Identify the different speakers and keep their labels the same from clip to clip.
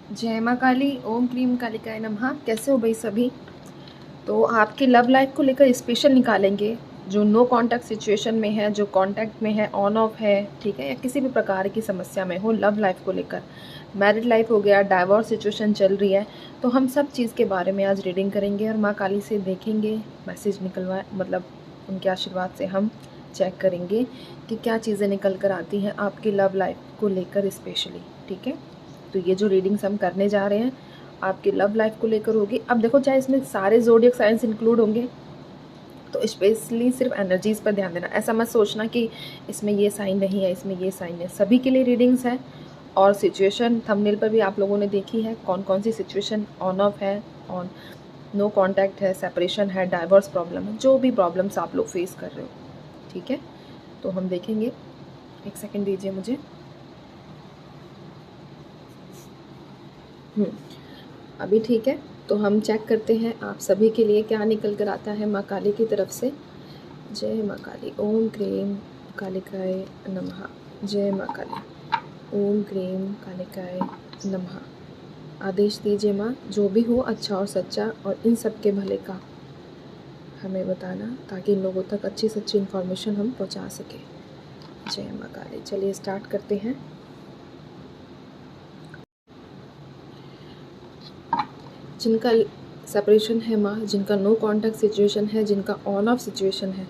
Speaker 1: जय माँ काली, ओम क्रीम कालिकाय नमः। कैसे हो भाई सभी? तो आपकी लव लाइफ को लेकर स्पेशल निकालेंगे, जो नो कांटेक्ट सिचुएशन में है, जो कांटेक्ट में है, ऑन ऑफ है, ठीक है, या किसी भी प्रकार की समस्या में हो लव लाइफ को लेकर। मैरिड लाइफ हो गया, डाइवोर्स सिचुएशन चल रही है, तो हम सब चीज़ के बारे में आज रीडिंग करेंगे और माँ काली से देखेंगे, मैसेज निकलवा मतलब उनके आशीर्वाद से हम चेक करेंगे कि क्या चीज़ें निकल कर आती हैं आपकी लव लाइफ को लेकर स्पेशली। ठीक है, तो ये जो रीडिंग्स हम करने जा रहे हैं आपकी लव लाइफ को लेकर होगी। अब देखो, चाहे इसमें सारे ज़ोडिएक साइंस इंक्लूड होंगे, तो स्पेशली सिर्फ एनर्जीज़ पर ध्यान देना। ऐसा मत सोचना कि इसमें ये साइन नहीं है, इसमें ये साइन है। सभी के लिए रीडिंग्स है। और सिचुएशन थंबनेल पर भी आप लोगों ने देखी है कौन कौन सी सिचुएशन ऑन ऑफ है, ऑन नो कांटेक्ट है, सेपरेशन है, डाइवोर्स प्रॉब्लम है, जो भी प्रॉब्लम्स आप लोग फेस कर रहे हो। ठीक है, तो हम देखेंगे। एक सेकेंड दीजिए मुझे। अभी ठीक है, तो हम चेक करते हैं आप सभी के लिए क्या निकल कर आता है माँ काली की तरफ से। जय माँ काली, ओम क्रीम कालिकाय नमः। जय माँ काली, ओम क्रीम कालिकाय नमः। आदेश दीजिए माँ, जो भी हो अच्छा और सच्चा और इन सब के भले का हमें बताना, ताकि इन लोगों तक अच्छी से अच्छी इन्फॉर्मेशन हम पहुँचा सकें। जय माँ काली। चलिए स्टार्ट करते हैं। जिनका सेपरेशन है माँ, जिनका नो कांटेक्ट सिचुएशन है, जिनका ऑन ऑफ सिचुएशन है,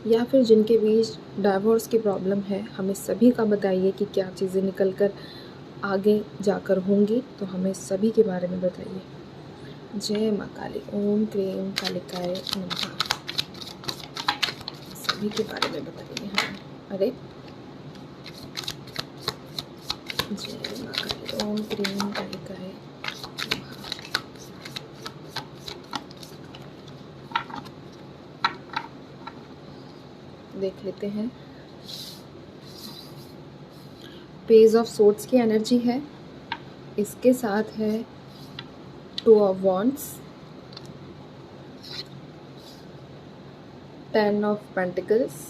Speaker 1: या फिर जिनके बीच डाइवोर्स की प्रॉब्लम है, हमें सभी का बताइए कि क्या चीज़ें निकल कर आगे जाकर होंगी, तो हमें सभी के बारे में बताइए। जय माँ काली, ओम क्रीम कालिकाय नमः। सभी के बारे में बताइए हमें। अरे जय माँ काली, ओम क्रीम कालिकाय नमः। देख लेते हैं। पेज ऑफ सोर्ड्स की एनर्जी है, इसके साथ है two of wands, 10 of pentacles,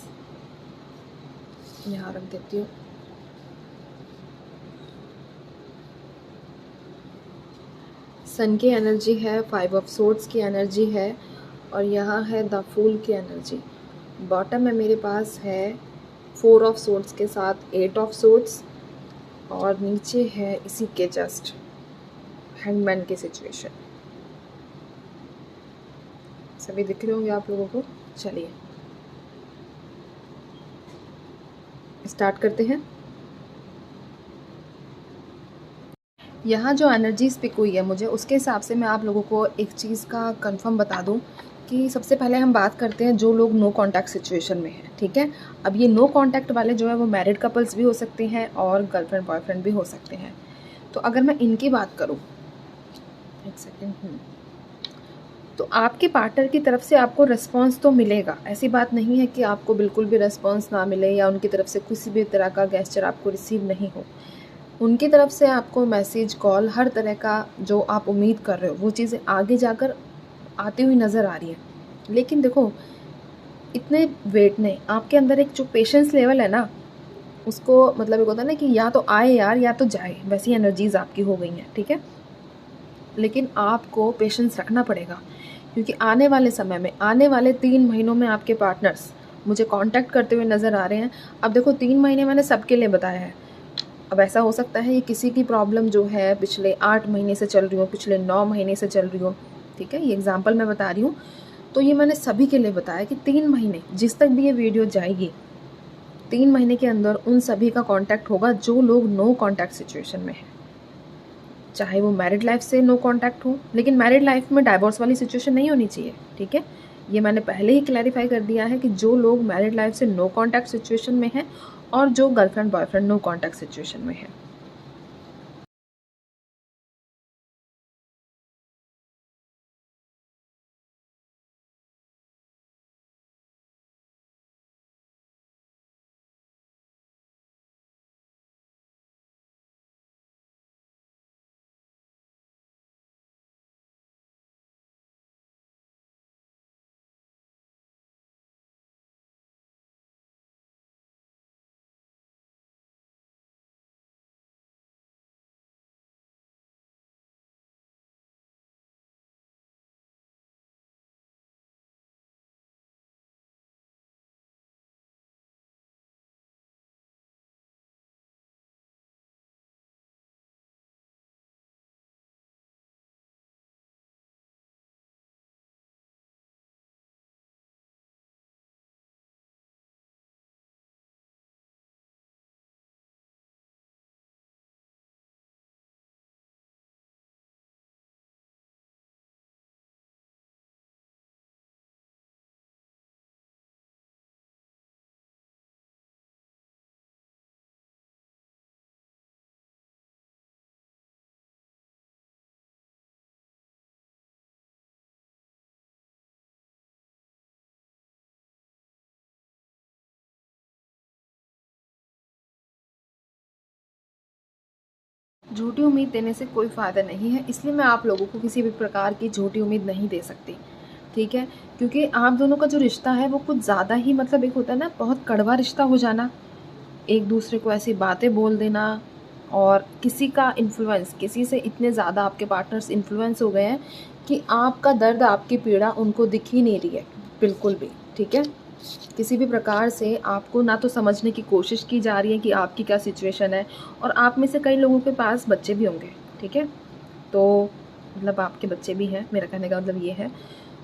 Speaker 1: यहाँ रख देती हूँ। सन की एनर्जी है, 5 ऑफ सोर्ड्स की एनर्जी है, और यहाँ है द फूल की एनर्जी। बॉटम में मेरे पास है 4 ऑफ सोर्ड्स के साथ 8 ऑफ सोर्ड्स, और नीचे है इसी के जस्ट हैंगमैन की सिचुएशन। सभी दिख रहे होंगे आप लोगों को। चलिए स्टार्ट करते हैं। यहाँ जो एनर्जीज पिक हुई है मुझे, उसके हिसाब से मैं आप लोगों को एक चीज़ का कंफर्म बता दूँ कि सबसे पहले हम बात करते हैं जो लोग नो कांटेक्ट सिचुएशन में हैं। ठीक है, अब ये नो कांटेक्ट वाले जो है वो मैरिड कपल्स भी हो सकते हैं और गर्लफ्रेंड बॉयफ्रेंड भी हो सकते हैं। तो अगर मैं इनकी बात करूँ, एक सेकेंड, तो आपके पार्टनर की तरफ से आपको रिस्पॉन्स तो मिलेगा। ऐसी बात नहीं है कि आपको बिल्कुल भी रिस्पॉन्स ना मिले या उनकी तरफ से किसी भी तरह का गेस्चर आपको रिसीव नहीं हो। उनकी तरफ से आपको मैसेज, कॉल, हर तरह का जो आप उम्मीद कर रहे हो वो चीज़ें आगे जाकर आती हुई नज़र आ रही हैं। लेकिन देखो, इतने वेट ने आपके अंदर एक जो पेशेंस लेवल है ना, उसको मतलब एक होता है ना कि या तो आए यार या तो जाए, वैसी एनर्जीज़ आपकी हो गई हैं। ठीक है, लेकिन आपको पेशेंस रखना पड़ेगा, क्योंकि आने वाले समय में, आने वाले 3 महीनों में आपके पार्टनर्स मुझे कांटेक्ट करते हुए नज़र आ रहे हैं। अब देखो, 3 महीने मैंने सबके लिए बताया है। अब ऐसा हो सकता है ये किसी की प्रॉब्लम जो है पिछले 8 महीने से चल रही हो, पिछले 9 महीने से चल रही हो। ठीक है, ये एग्जांपल मैं बता रही हूँ। तो ये मैंने सभी के लिए बताया कि 3 महीने, जिस तक भी ये वीडियो जाएगी, 3 महीने के अंदर उन सभी का कांटेक्ट होगा जो लोग नो कांटेक्ट सिचुएशन में हैं। चाहे वो मैरिड लाइफ से नो कांटेक्ट हो, लेकिन मैरिड लाइफ में डाइवोर्स वाली सिचुएशन नहीं होनी चाहिए। ठीक है, ये मैंने पहले ही क्लैरिफाई कर दिया है कि जो लोग मैरिड लाइफ से नो कांटेक्ट सिचुएशन में हैं और जो girlfriend boyfriend no contact situation में है। झूठी उम्मीद देने से कोई फ़ायदा नहीं है, इसलिए मैं आप लोगों को किसी भी प्रकार की झूठी उम्मीद नहीं दे सकती, ठीक है। क्योंकि आप दोनों का जो रिश्ता है वो कुछ ज़्यादा ही मतलब एक होता है ना बहुत कड़वा रिश्ता हो जाना, एक दूसरे को ऐसी बातें बोल देना, और किसी का इन्फ्लुएंस, किसी से इतने ज़्यादा आपके पार्टनर्स इन्फ्लुएंस हो गए हैं कि आपका दर्द, आपकी पीड़ा उनको दिख ही नहीं रही है बिल्कुल भी, ठीक है। किसी भी प्रकार से आपको ना तो समझने की कोशिश की जा रही है कि आपकी क्या सिचुएशन है, और आप में से कई लोगों के पास बच्चे भी होंगे, ठीक है। तो मतलब आपके बच्चे भी हैं, मेरा कहने का मतलब ये है,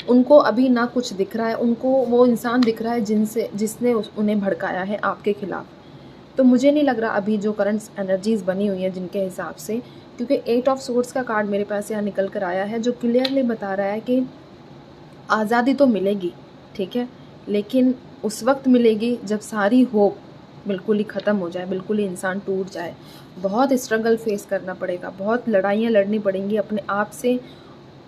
Speaker 1: उनको अभी ना कुछ दिख रहा है, उनको वो इंसान दिख रहा है जिसने उन्हें भड़काया है आपके खिलाफ। तो मुझे नहीं लग रहा अभी जो करंट एनर्जीज़ बनी हुई हैं जिनके हिसाब से, क्योंकि 8 ऑफ सोर्ड्स का कार्ड मेरे पास यहाँ निकल कर आया है जो क्लियरली बता रहा है कि आज़ादी तो मिलेगी, ठीक है, लेकिन उस वक्त मिलेगी जब सारी होप बिल्कुल ही ख़त्म हो जाए, बिल्कुल ही इंसान टूट जाए। बहुत स्ट्रगल फेस करना पड़ेगा, बहुत लड़ाइयाँ लड़नी पड़ेंगी अपने आप से,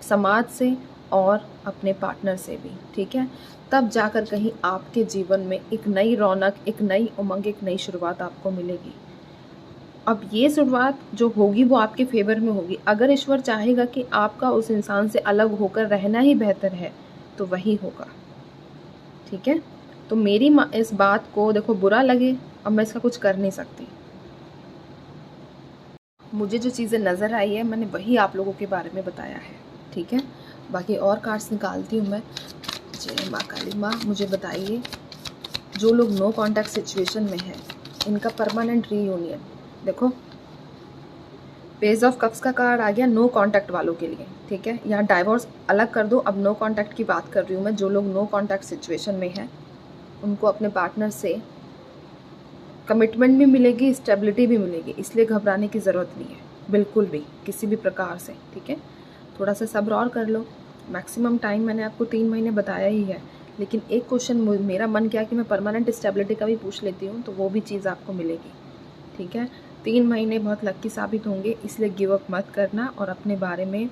Speaker 1: समाज से और अपने पार्टनर से भी, ठीक है। तब जाकर कहीं आपके जीवन में एक नई रौनक, एक नई उमंग, एक नई शुरुआत आपको मिलेगी। अब ये शुरुआत जो होगी वो आपके फेवर में होगी। अगर ईश्वर चाहेगा कि आपका उस इंसान से अलग होकर रहना ही बेहतर है तो वही होगा, ठीक है। तो मेरी इस बात को देखो बुरा लगे, अब मैं इसका कुछ कर नहीं सकती। मुझे जो चीज़ें नज़र आई है मैंने वही आप लोगों के बारे में बताया है, ठीक है। बाकी और कार्ड्स निकालती हूँ मैं। जय माँ काली। माँ मुझे बताइए, जो लोग नो कॉन्टैक्ट सिचुएशन में हैं इनका परमानेंट रीयूनियन, देखो पेज ऑफ कप्स का कार्ड आ गया नो कॉन्टैक्ट वालों के लिए, ठीक है। यहाँ डाइवोर्स अलग कर दो, अब नो कॉन्टैक्ट की बात कर रही हूँ मैं। जो लोग नो कॉन्टैक्ट सिचुएशन में हैं उनको अपने पार्टनर से कमिटमेंट भी मिलेगी, स्टेबिलिटी भी मिलेगी, इसलिए घबराने की ज़रूरत नहीं है बिल्कुल भी किसी भी प्रकार से, ठीक है। थोड़ा सा सब्र और कर लो। मैक्सिमम टाइम मैंने आपको 3 महीने बताया ही है, लेकिन एक क्वेश्चन मेरा मन किया कि मैं परमानेंट स्टेबिलिटी का भी पूछ लेती हूँ, तो वो भी चीज़ आपको मिलेगी, ठीक है। 3 महीने बहुत लक्की साबित होंगे, इसलिए गिव अप मत करना और अपने बारे में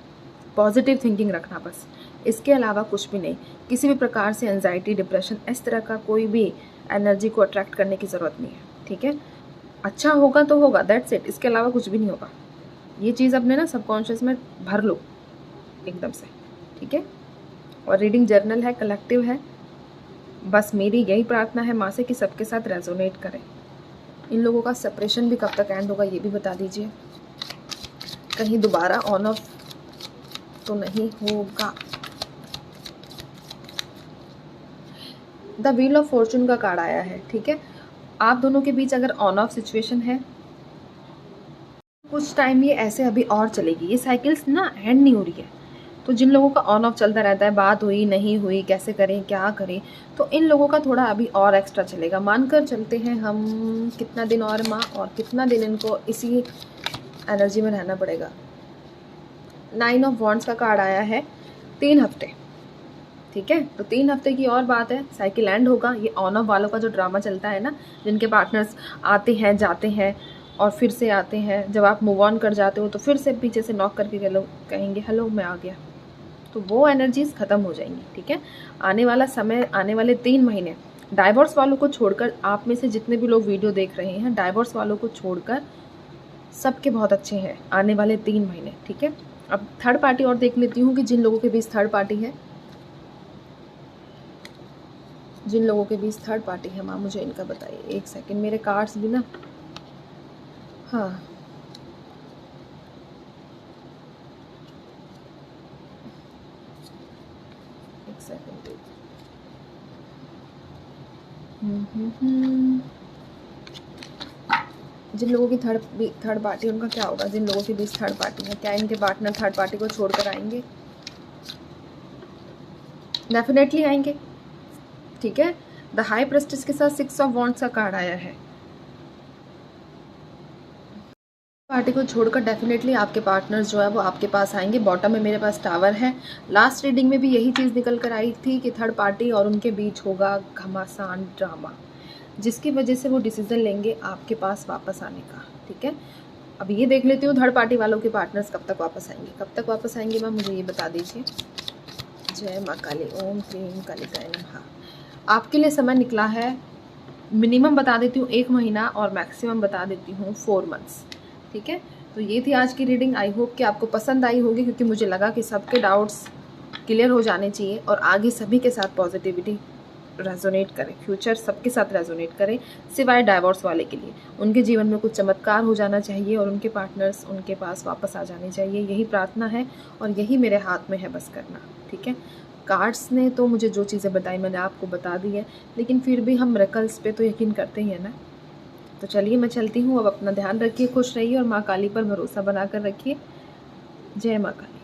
Speaker 1: पॉजिटिव थिंकिंग रखना, बस इसके अलावा कुछ भी नहीं। किसी भी प्रकार से एंजाइटी, डिप्रेशन, इस तरह का कोई भी एनर्जी को अट्रैक्ट करने की ज़रूरत नहीं है, ठीक है। अच्छा होगा तो होगा, दैट्स इट, इसके अलावा कुछ भी नहीं होगा। ये चीज़ अपने ना सबकॉन्शियस में भर लो एकदम से, ठीक है। और रीडिंग जर्नल है, कलेक्टिव है, बस मेरी यही प्रार्थना है माँ से कि सबके साथ रेजोनेट करें। इन लोगों का सेपरेशन भी कब तक एंड होगा ये भी बता दीजिए, कहीं दोबारा ऑन ऑफ तो नहीं होगा। द व्हील ऑफ फॉर्चून का कार्ड आया है, ठीक है। आप दोनों के बीच अगर ऑन ऑफ सिचुएशन है कुछ टाइम ये ऐसे अभी और चलेगी, ये साइकिल्स ना एंड नहीं हो रही है। तो जिन लोगों का ऑन ऑफ चलता रहता है, बात हुई नहीं हुई, कैसे करें क्या करें, तो इन लोगों का थोड़ा अभी और एक्स्ट्रा चलेगा। मानकर चलते हैं हम कितना दिन और माँ, और कितना दिन इनको इसी एनर्जी में रहना पड़ेगा। 9 ऑफ वॉन्ड्स का कार्ड आया है, 3 हफ्ते, ठीक है। तो 3 हफ्ते की और बात है, साइकिल एंड होगा। ये ऑन ऑफ वालों का जो ड्रामा चलता है ना, जिनके पार्टनर्स आते हैं जाते हैं और फिर से आते हैं, जब आप मूव ऑन कर जाते हो तो फिर से पीछे से नॉक करके कहेंगे हेलो मैं आ गया, तो वो एनर्जीज ख़त्म हो जाएंगी, ठीक है। आने वाला समय, आने वाले 3 महीने डाइवोर्स वालों को छोड़कर, आप में से जितने भी लोग वीडियो देख रहे हैं डाइवोर्स वालों को छोड़कर सबके बहुत अच्छे हैं आने वाले 3 महीने, ठीक है। अब थर्ड पार्टी और देख लेती हूँ कि जिन लोगों के बीच थर्ड पार्टी है, जिन लोगों के बीच थर्ड पार्टी है माँ मुझे इनका बताइए। एक सेकंड, मेरे कार्ड्स भी ना, हाँ एक सेकंड। जिन लोगों की थर्ड पार्टी, उनका क्या होगा। जिन लोगों के बीच थर्ड पार्टी है, क्या इनके पार्टनर थर्ड पार्टी को छोड़कर आएंगे? डेफिनेटली आएंगे, ठीक है। द हाई प्रेस्टिज के साथ 6 ऑफ वॉन्ड्स का कार्ड आया है। पार्टी को छोड़कर डेफिनेटली आपके पार्टनर्स जो है वो आपके पास आएंगे। बॉटम में मेरे पास टावर है। लास्ट रीडिंग में भी यही चीज़ निकल कर आई थी कि थर्ड पार्टी और उनके बीच होगा घमासान ड्रामा, जिसकी वजह से वो डिसीजन लेंगे आपके पास वापस आने का, ठीक है। अब ये देख लेती हूँ थर्ड पार्टी वालों के पार्टनर्स कब तक वापस आएंगे। कब तक वापस आएंगे मैम मुझे ये बता दीजिए। जय माँ काली, ओम क्लीम कालिकाय नमः। आपके लिए समय निकला है, मिनिमम बता देती हूँ 1 महीना और मैक्सिमम बता देती हूँ 4 मंथ्स, ठीक है। तो ये थी आज की रीडिंग। आई होप कि आपको पसंद आई होगी, क्योंकि मुझे लगा कि सबके डाउट्स क्लियर हो जाने चाहिए और आगे सभी के साथ पॉजिटिविटी रेजोनेट करें, फ्यूचर सबके साथ रेजोनेट करें, सिवाय डाइवोर्स वाले के लिए। उनके जीवन में कुछ चमत्कार हो जाना चाहिए और उनके पार्टनर्स उनके पास वापस आ जाने चाहिए, यही प्रार्थना है और यही मेरे हाथ में है बस करना। ठीक है, कार्ड्स ने तो मुझे जो चीज़ें बताई मैंने आपको बता दी है, लेकिन फिर भी हम मिरेकल्स पे तो यकीन करते ही हैं ना। तो चलिए मैं चलती हूँ, अब अपना ध्यान रखिए, खुश रहिए और माँ काली पर भरोसा बनाकर रखिए। जय माँ काली।